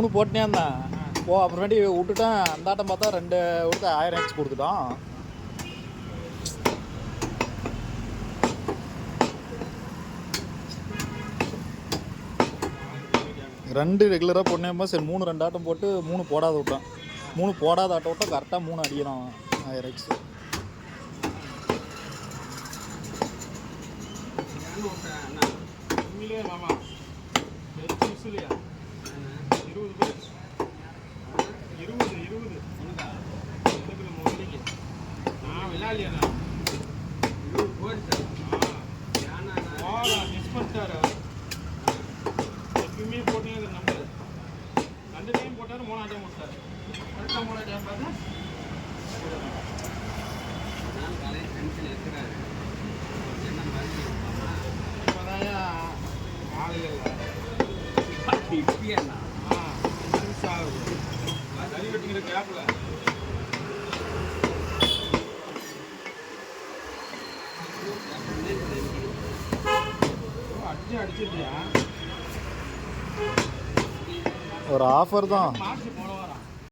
3 போட்டுனே இருந்தேன். அப்புறமேட்டி விட்டுட்டேன். அந்தாட்டம் பார்த்தா 2 கொடுத்து 1000 எக்ஸ் கொடுத்துட்டான். ரெண்டு ரெகுலராக போட்டேன். சரி 3 2 ஆட்டம் போட்டு 3 போடாத விட்டான். 3 போடாத ஆட்டம் விட்டால் கரெக்டாக 3 அடிக்கிறான் 1000 எக்ஸ். எப்பயுமே போட்டே நம்பர் 2 டைம் போட்டாரு 3 டைம் போட்டாரு கரெக்டாக 3 டைம் பார்த்தா நான் காலை டென்ஷன் இருக்கிறாரு என்ன மாதிரி இப்போதான் ஆளுகள் இப்படியா ஆகுது தனி வெட்டிங்கிற கேப்பில் ஒரு ஆஃபர் தான்.